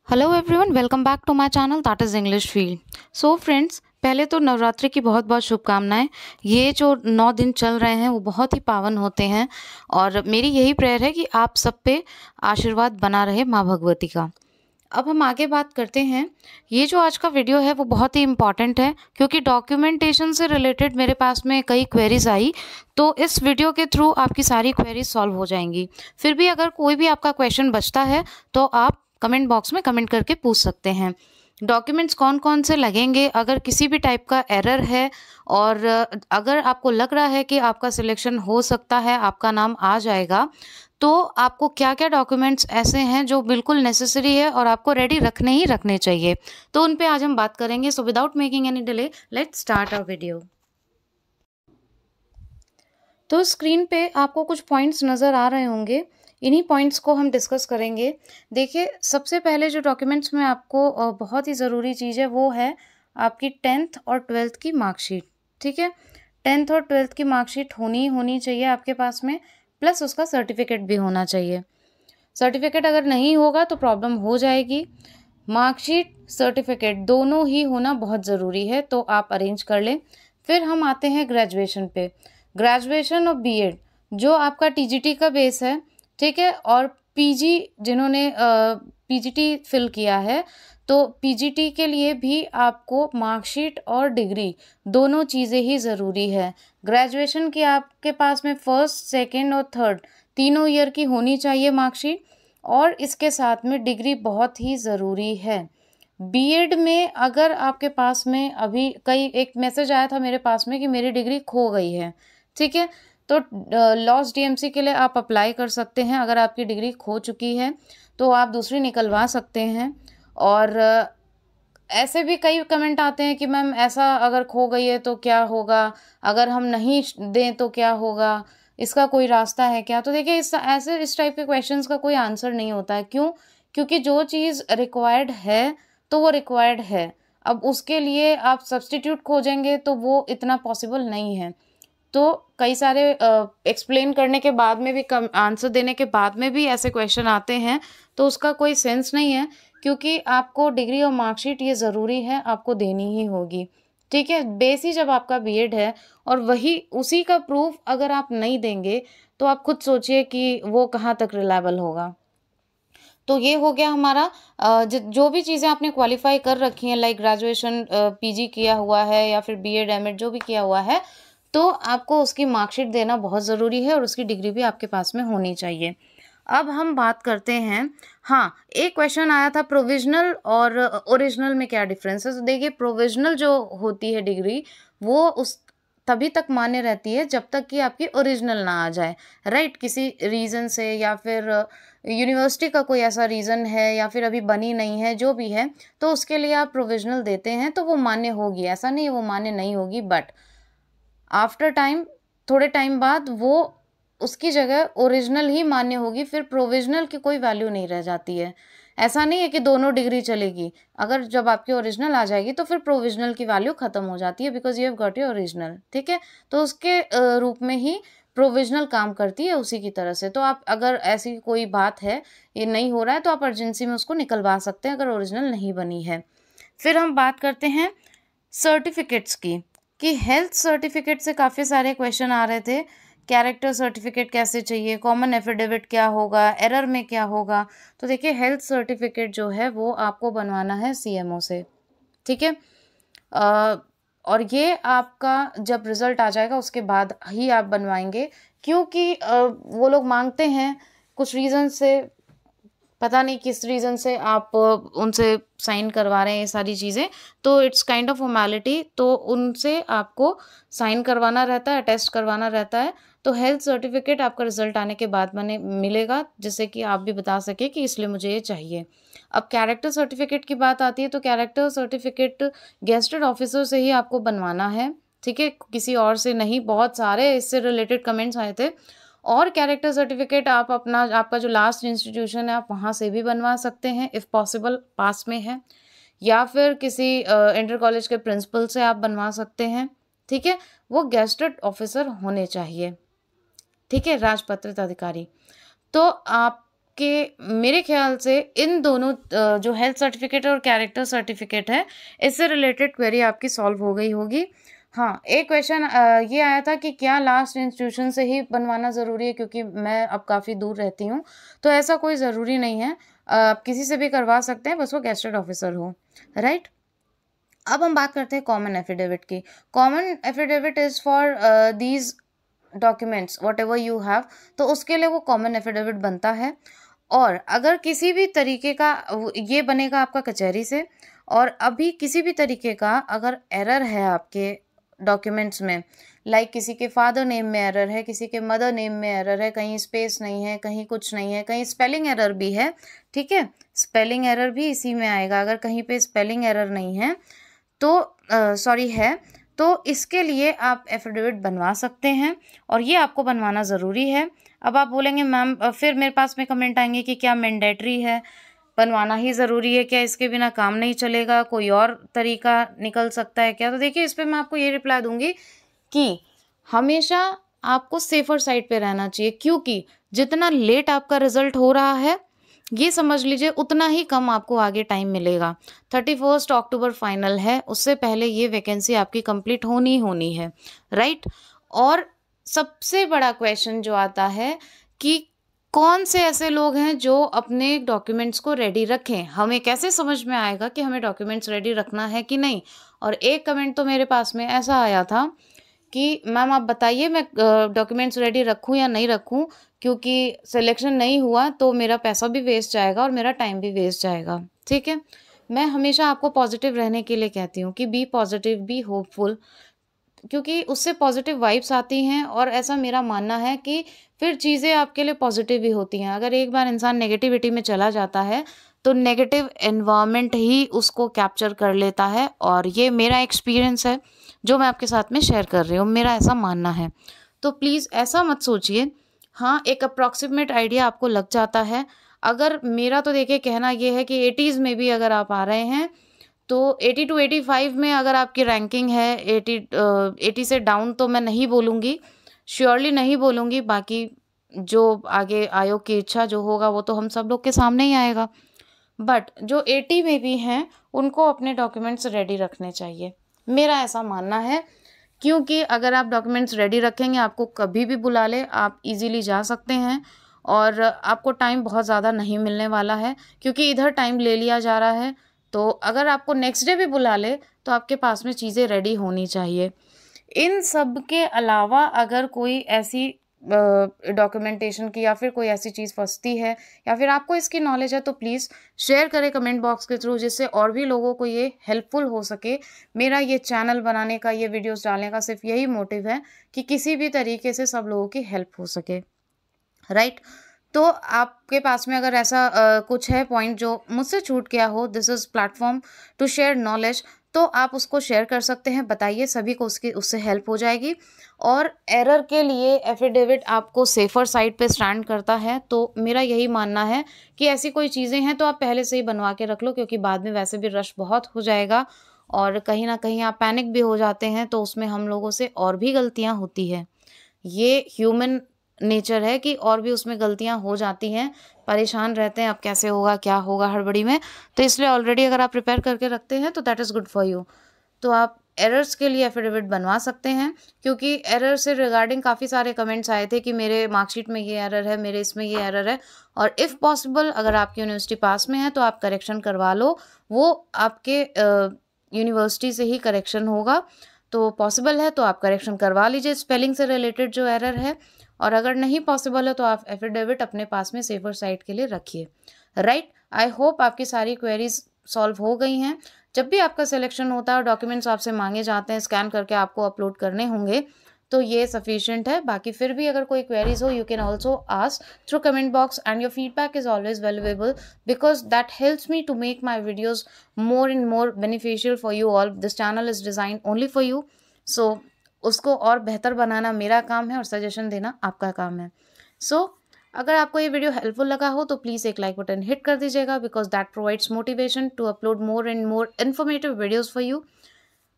Hello everyone, welcome back to my channel that is English field. So friends, पहले तो नवरात्रि की बहुत बहुत शुभकामनाएं। ये जो 9 दिन चल रहे हैं वो बहुत ही पावन होते हैं और मेरी यही प्रेयर है कि आप सब पे आशीर्वाद बना रहे माँ भगवती का। अब हम आगे बात करते हैं। ये जो आज का वीडियो है वो बहुत ही इम्पॉर्टेंट है क्योंकि डॉक्यूमेंटेशन से रिलेटेड मेरे पास में कई क्वेरीज आई, तो इस वीडियो के थ्रू आपकी सारी क्वेरीज सॉल्व हो जाएंगी। फिर भी अगर कोई भी आपका क्वेश्चन बचता है तो आप कमेंट बॉक्स में कमेंट करके पूछ सकते हैं। डॉक्यूमेंट्स कौन कौन से लगेंगे, अगर किसी भी टाइप का एरर है और अगर आपको लग रहा है कि आपका सिलेक्शन हो सकता है, आपका नाम आ जाएगा, तो आपको क्या क्या डॉक्यूमेंट्स ऐसे हैं जो बिल्कुल नेसेसरी है और आपको रेडी रखने ही रखने चाहिए, तो उन पे आज हम बात करेंगे। So without making any delay, let's start our video. तो स्क्रीन पे आपको कुछ पॉइंट्स नज़र आ रहे होंगे, इन्हीं पॉइंट्स को हम डिस्कस करेंगे। देखिए, सबसे पहले जो डॉक्यूमेंट्स में आपको बहुत ही ज़रूरी चीज़ है वो है आपकी 10th और 12th की मार्कशीट। ठीक है, 10th और 12th की मार्कशीट होनी चाहिए आपके पास में, प्लस उसका सर्टिफिकेट भी होना चाहिए। सर्टिफिकेट अगर नहीं होगा तो प्रॉब्लम हो जाएगी। मार्कशीट, सर्टिफिकेट दोनों ही होना बहुत ज़रूरी है, तो आप अरेंज कर लें। फिर हम आते हैं ग्रेजुएशन पे। ग्रेजुएशन और बीएड जो आपका टीजीटी का बेस है, ठीक है, और पीजी जिन्होंने पीजीटी फिल किया है, तो पीजीटी के लिए भी आपको मार्कशीट और डिग्री दोनों चीज़ें ही ज़रूरी है। ग्रेजुएशन की आपके पास में फर्स्ट, सेकंड और थर्ड तीनों ईयर की होनी चाहिए मार्कशीट, और इसके साथ में डिग्री बहुत ही ज़रूरी है। बीएड में अगर आपके पास में अभी एक मैसेज आया था मेरे पास में कि मेरी डिग्री खो गई है, ठीक है, तो लॉस्ट डीएमसी के लिए आप अप्लाई कर सकते हैं। अगर आपकी डिग्री खो चुकी है तो आप दूसरी निकलवा सकते हैं। और ऐसे भी कई कमेंट आते हैं कि मैम ऐसा अगर खो गई है तो क्या होगा, अगर हम नहीं दें तो क्या होगा, इसका कोई रास्ता है क्या? तो देखिए, इस टाइप के क्वेश्चंस का कोई आंसर नहीं होता है। क्यों? क्योंकि जो चीज़ रिक्वायर्ड है तो वो रिक्वायर्ड है। अब उसके लिए आप सब्स्टिट्यूट खोजेंगे तो वो इतना पॉसिबल नहीं है। तो कई सारे एक्सप्लेन करने के बाद में भी, आंसर देने के बाद में भी ऐसे क्वेश्चन आते हैं, तो उसका कोई सेंस नहीं है, क्योंकि आपको डिग्री और मार्कशीट ये ज़रूरी है, आपको देनी ही होगी। ठीक है, बेस ही जब आपका बीएड है और वही उसी का प्रूफ अगर आप नहीं देंगे तो आप खुद सोचिए कि वो कहाँ तक रिलायबल होगा। तो ये हो गया हमारा जो भी चीज़ें आपने क्वालिफाई कर रखी हैं, लाइक ग्रेजुएशन, पीजी किया हुआ है या फिर बीएड एमएड जो भी किया हुआ है, तो आपको उसकी मार्कशीट देना बहुत ज़रूरी है और उसकी डिग्री भी आपके पास में होनी चाहिए। अब हम बात करते हैं, हाँ, एक क्वेश्चन आया था प्रोविजनल और ओरिजिनल में क्या डिफरेंस है। तो देखिए, प्रोविजनल जो होती है डिग्री, वो उस तभी तक मान्य रहती है जब तक कि आपकी ओरिजिनल ना आ जाए, राइट, किसी रीज़न से, या फिर यूनिवर्सिटी का कोई ऐसा रीज़न है, या फिर अभी बनी नहीं है, जो भी है, तो उसके लिए आप प्रोविजनल देते हैं तो वो मान्य होगी। ऐसा नहीं है वो मान्य नहीं होगी, बट आफ्टर टाइम, थोड़े टाइम बाद वो उसकी जगह ओरिजिनल ही मान्य होगी, फिर प्रोविजनल की कोई वैल्यू नहीं रह जाती है। ऐसा नहीं है कि दोनों डिग्री चलेगी। अगर जब आपकी ओरिजिनल आ जाएगी तो फिर प्रोविजनल की वैल्यू खत्म हो जाती है, because you have got your original. ठीक है, तो उसके रूप में ही प्रोविजनल काम करती है, उसी की तरह से। तो आप, अगर ऐसी कोई बात है, ये नहीं हो रहा है, तो आप अर्जेंसी में उसको निकलवा सकते हैं अगर ओरिजिनल नहीं बनी है। फिर हम बात करते हैं सर्टिफिकेट्स की, कि हेल्थ सर्टिफिकेट से काफ़ी सारे क्वेश्चन आ रहे थे। कैरेक्टर सर्टिफिकेट कैसे चाहिए, कॉमन एफिडेविट क्या होगा, एरर में क्या होगा। तो देखिए, हेल्थ सर्टिफिकेट जो है वो आपको बनवाना है सीएमओ से, ठीक है, और ये आपका जब रिज़ल्ट आ जाएगा उसके बाद ही आप बनवाएंगे, क्योंकि वो लोग मांगते हैं कुछ रीज़न से, पता नहीं किस रीज़न से आप उनसे साइन करवा रहे हैं ये सारी चीज़ें, तो इट्स काइंड ऑफ फॉर्मेलिटी, तो उनसे आपको साइन करवाना रहता है, टेस्ट करवाना रहता है। तो हेल्थ सर्टिफिकेट आपका रिजल्ट आने के बाद मैंने मिलेगा, जिससे कि आप भी बता सके कि इसलिए मुझे ये चाहिए। अब कैरेक्टर सर्टिफिकेट की बात आती है, तो कैरेक्टर सर्टिफिकेट गेस्टेड ऑफिसर से ही आपको बनवाना है, ठीक है, किसी और से नहीं। बहुत सारे इससे रिलेटेड कमेंट्स आए थे। और कैरेक्टर सर्टिफिकेट आप आपका जो लास्ट इंस्टीट्यूशन है आप वहाँ से भी बनवा सकते हैं, इफ़ पॉसिबल पास में है, या फिर किसी इंटर कॉलेज के प्रिंसिपल से आप बनवा सकते हैं। ठीक है, वो गेस्टेड ऑफिसर होने चाहिए, ठीक है, राजपत्रित अधिकारी। तो आप आपके मेरे ख्याल से इन दोनों जो हेल्थ सर्टिफिकेट और कैरेक्टर सर्टिफिकेट है, इससे रिलेटेड क्वेरी आपकी सॉल्व हो गई होगी। हाँ, एक क्वेश्चन ये आया था कि क्या लास्ट इंस्टीट्यूशन से ही बनवाना ज़रूरी है, क्योंकि मैं अब काफ़ी दूर रहती हूँ, तो ऐसा कोई ज़रूरी नहीं है। आप किसी से भी करवा सकते हैं, बस वो गेस्टेड ऑफिसर हो, राइट। अब हम बात करते हैं कॉमन एफिडेविट की। Common affidavit is for these documents what ever you have, तो उसके लिए वो कॉमन एफिडेविट बनता है। और अगर किसी भी तरीके का ये बनेगा आपका कचहरी से, और अभी किसी भी तरीके का अगर एरर है आपके डॉक्यूमेंट्स में, लाइक किसी के फादर नेम में एरर है, किसी के मदर नेम में एरर है, कहीं स्पेस नहीं है, कहीं कुछ नहीं है, कहीं स्पेलिंग एरर भी है, ठीक है, स्पेलिंग एरर भी इसी में आएगा। अगर कहीं पे स्पेलिंग एरर नहीं है तो है, तो इसके लिए आप एफिडेविट बनवा सकते हैं, और ये आपको बनवाना ज़रूरी है। अब आप बोलेंगे मैम, फिर मेरे पास में कमेंट आएंगे कि क्या मैंडेटरी है, बनवाना ही ज़रूरी है क्या, इसके बिना काम नहीं चलेगा, कोई और तरीका निकल सकता है क्या? तो देखिए, इस पर मैं आपको ये रिप्लाई दूंगी कि हमेशा आपको सेफर साइड पे रहना चाहिए, क्योंकि जितना लेट आपका रिजल्ट हो रहा है, ये समझ लीजिए उतना ही कम आपको आगे टाइम मिलेगा। 31 अक्टूबर फाइनल है, उससे पहले ये वैकेंसी आपकी कंप्लीट होनी है, राइट। और सबसे बड़ा क्वेश्चन जो आता है कि कौन से ऐसे लोग हैं जो अपने डॉक्यूमेंट्स को रेडी रखें, हमें कैसे समझ में आएगा कि हमें डॉक्यूमेंट्स रेडी रखना है कि नहीं। और एक कमेंट तो मेरे पास में ऐसा आया था कि मैम आप बताइए मैं डॉक्यूमेंट्स रेडी रखूं या नहीं रखूं, क्योंकि सिलेक्शन नहीं हुआ तो मेरा पैसा भी वेस्ट जाएगा और मेरा टाइम भी वेस्ट जाएगा, ठीक है। मैं हमेशा आपको पॉजिटिव रहने के लिए कहती हूँ कि बी पॉजिटिव, बी होपफुल, क्योंकि उससे पॉजिटिव वाइब्स आती हैं, और ऐसा मेरा मानना है कि फिर चीज़ें आपके लिए पॉजिटिव ही होती हैं। अगर एक बार इंसान नेगेटिविटी में चला जाता है तो नेगेटिव एनवायरनमेंट ही उसको कैप्चर कर लेता है, और ये मेरा एक्सपीरियंस है जो मैं आपके साथ में शेयर कर रही हूँ, मेरा ऐसा मानना है। तो प्लीज़ ऐसा मत सोचिए। हाँ, एक अप्रॉक्सीमेट आइडिया आपको लग जाता है। अगर मेरा तो देखिए कहना ये है कि 80s में भी अगर आप आ रहे हैं तो 80 to 85 में अगर आपकी रैंकिंग है, 80 से डाउन तो मैं नहीं बोलूँगी, श्योरली नहीं बोलूँगी। बाकी जो आगे आयोग की इच्छा जो होगा वो तो हम सब लोग के सामने ही आएगा। बट जो 80 में भी हैं उनको अपने डॉक्यूमेंट्स रेडी रखने चाहिए, मेरा ऐसा मानना है। क्योंकि अगर आप डॉक्यूमेंट्स रेडी रखेंगे, आपको कभी भी बुला ले आप इजीली जा सकते हैं, और आपको टाइम बहुत ज़्यादा नहीं मिलने वाला है, क्योंकि इधर टाइम ले लिया जा रहा है। तो अगर आपको नेक्स्ट डे भी बुला ले तो आपके पास में चीज़ें रेडी होनी चाहिए। इन सब के अलावा अगर कोई ऐसी डॉक्यूमेंटेशन की या फिर कोई ऐसी चीज़ फंसती है, या फिर आपको इसकी नॉलेज है, तो प्लीज़ शेयर करें कमेंट बॉक्स के थ्रू, जिससे और भी लोगों को ये हेल्पफुल हो सके। मेरा ये चैनल बनाने का, ये वीडियोस डालने का सिर्फ यही मोटिव है कि किसी भी तरीके से सब लोगों की हेल्प हो सके, राइट। तो आपके पास में अगर ऐसा कुछ है पॉइंट जो मुझसे छूट गया हो, this is platform to share knowledge, तो आप उसको शेयर कर सकते हैं, बताइए, सभी को उससे हेल्प हो जाएगी। और एरर के लिए एफिडेविट आपको सेफर साइड पे स्टैंड करता है, तो मेरा यही मानना है कि ऐसी कोई चीज़ें हैं तो आप पहले से ही बनवा के रख लो, क्योंकि बाद में वैसे भी रश बहुत हो जाएगा और कहीं ना कहीं आप पैनिक भी हो जाते हैं, तो उसमें हम लोगों से और भी गलतियाँ होती है। ये ह्यूमन नेचर है कि और भी उसमें गलतियां हो जाती हैं, परेशान रहते हैं अब कैसे होगा क्या होगा हड़बड़ी में। तो इसलिए ऑलरेडी अगर आप प्रिपेयर करके रखते हैं तो that is good for you. तो आप एरर्स के लिए एफिडेविट बनवा सकते हैं, क्योंकि एरर से रिगार्डिंग काफ़ी सारे कमेंट्स आए थे कि मेरे मार्कशीट में ये एरर है, मेरे इसमें ये एरर है। और इफ़ पॉसिबल अगर आपकी यूनिवर्सिटी पास में है तो आप करेक्शन करवा लो, वो आपके यूनिवर्सिटी से ही करेक्शन होगा। तो पॉसिबल है तो आप करेक्शन करवा लीजिए स्पेलिंग से रिलेटेड जो एरर है, और अगर नहीं पॉसिबल है तो आप एफिडेविट अपने पास में सेफर साइड के लिए रखिए, राइट। आई होप आपकी सारी क्वेरीज सॉल्व हो गई हैं। जब भी आपका सिलेक्शन होता है और डॉक्यूमेंट्स आपसे मांगे जाते हैं, स्कैन करके आपको अपलोड करने होंगे, तो ये सफिशिएंट है। बाकी फिर भी अगर कोई क्वेरीज हो, you can also ask through comment box, and your feedback is always valuable because that helps me to make my videos more and more beneficial for you all. This channel is design only for you, so उसको और बेहतर बनाना मेरा काम है और suggestion देना आपका काम है। सो अगर आपको ये वीडियो हेल्पफुल लगा हो तो प्लीज़ एक लाइक बटन हिट कर दीजिएगा, because that provides motivation to upload more and more informative videos for you.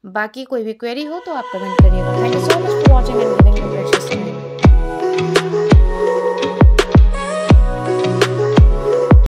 बाकी कोई भी क्वेरी हो तो आप कमेंट करिएगा। Thank you so much for watching and giving your precious